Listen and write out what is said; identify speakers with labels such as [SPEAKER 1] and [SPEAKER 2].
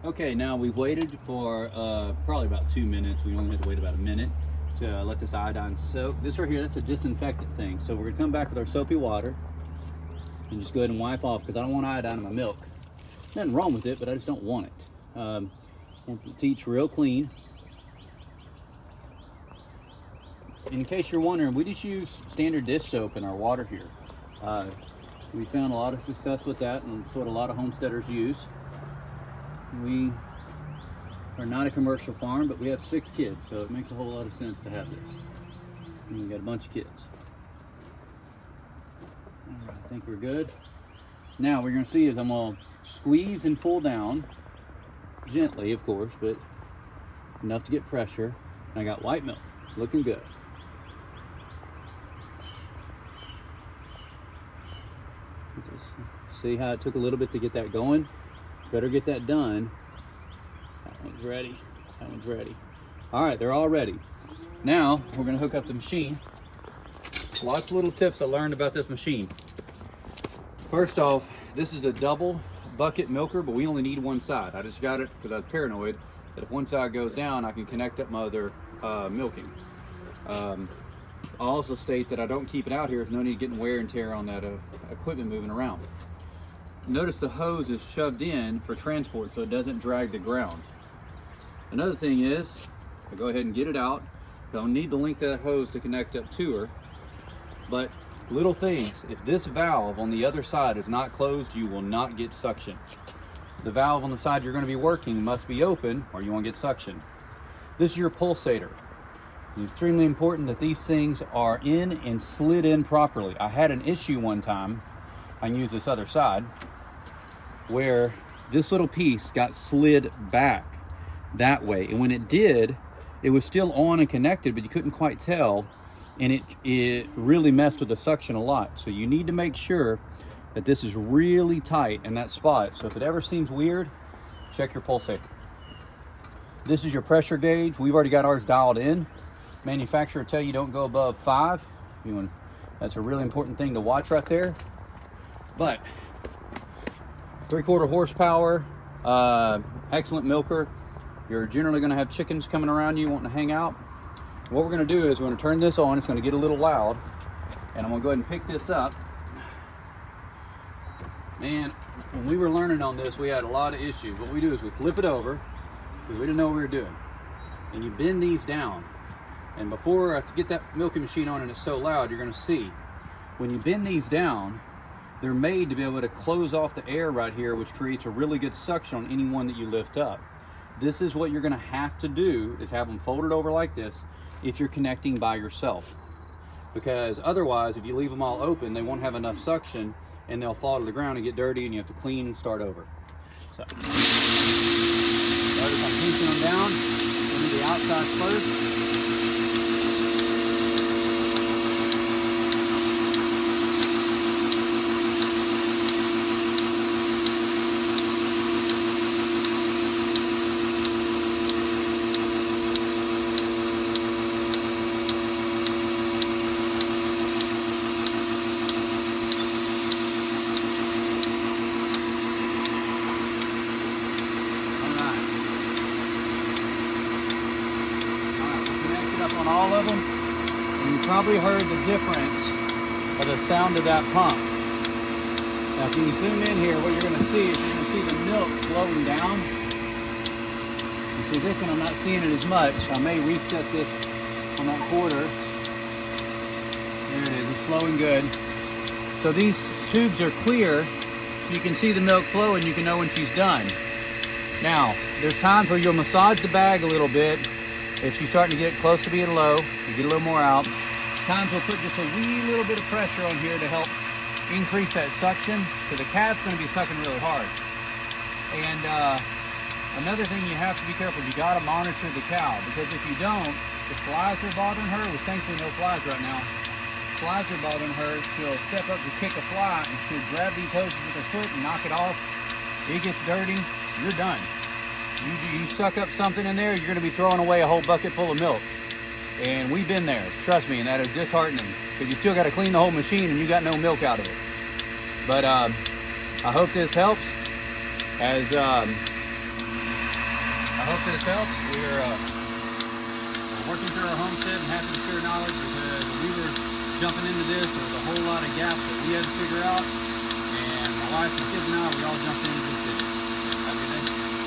[SPEAKER 1] Okay, now we've waited for probably about 2 minutes. We only had to wait about a minute to let this iodine soak. This right here, that's a disinfectant thing. So we're gonna come back with our soapy water and just go ahead and wipe off, because I don't want iodine in my milk. Nothing wrong with it, but I just don't want it. Want the teats real clean. In case you're wondering, we just use standard dish soap in our water here. We found a lot of success with that, and it's what a lot of homesteaders use. We are not a commercial farm, but we have 6 kids, so it makes a whole lot of sense to have this. And we got a bunch of kids. All right, I think we're good. Now what you're gonna see is I'm gonna squeeze and pull down, gently of course, but enough to get pressure. And I got white milk, looking good. Just see how it took a little bit to get that going? It's better get that done. That one's ready. That one's ready. All right, they're all ready. Now we're gonna hook up the machine. Lots of little tips I learned about this machine. First off, this is a double bucket milker, but we only need one side. I just got it because I was paranoid that if one side goes down, I can connect up my other milking. I'll also state that I don't keep it out here. There's no need getting wear and tear on that equipment moving around. Notice the hose is shoved in for transport so it doesn't drag the ground. Another thing is, I'll go ahead and get it out. I don't need the length of that hose to connect up to her. But little things, if this valve on the other side is not closed, you will not get suction. The valve on the side you're going to be working must be open or you won't get suction. This is your pulsator. It's extremely important that these things are in and slid in properly. I had an issue one time, I can use this other side, where this little piece got slid back that way. And when it did, it was still on and connected, but you couldn't quite tell. And it really messed with the suction a lot. So you need to make sure that this is really tight in that spot. So if it ever seems weird, check your pulsator. This is your pressure gauge. We've already got ours dialed in. Manufacturer tell you don't go above 5. That's a really important thing to watch right there. But 3/4 horsepower, excellent milker. You're generally going to have chickens coming around you wanting to hang out. What we're going to do is we're going to turn this on. It's going to get a little loud, and I'm going to go ahead and pick this up. Man, when we were learning on this, we had a lot of issues. What we do is we flip it over because we didn't know what we were doing, and you bend these down. And before, to get that milking machine on and it's so loud, you're going to see when you bend these down, they're made to be able to close off the air right here, which creates a really good suction on any one that you lift up. This is what you're going to have to do, is have them folded over like this if you're connecting by yourself, because otherwise if you leave them all open, they won't have enough suction and they'll fall to the ground and get dirty, and you have to clean and start over. So notice I'm pinching them down into the outside first. All of them, and you probably heard the difference of the sound of that pump. Now if you zoom in here, what you're going to see is you're going to see the milk flowing down. You see this one, I'm not seeing it as much. I may reset this on that quarter. There it is, it's flowing good. So these tubes are clear, you can see the milk flow and you can know when she's done. Now, there's times where you'll massage the bag a little bit. If you're starting to get close to being low, you get a little more out. Times we'll put just a wee little bit of pressure on here to help increase that suction, so the calf's going to be sucking really hard. And another thing you have to be careful, you got to monitor the cow, because if you don't, if flies are bothering her, with thankfully no flies right now, flies are bothering her, she'll step up to kick a fly and she'll grab these hoses with her foot and knock it off. It gets dirty, you're done. You suck up something in there, you're going to be throwing away a whole bucket full of milk. And we've been there, trust me, and that is disheartening, because you still got to clean the whole machine and you got no milk out of it. But I hope this helps. As hope this helps. We're working through our homestead and happy to share knowledge because when we were jumping into this, there was a whole lot of gaps that we had to figure out. And my wife and kids and I, we all jumped in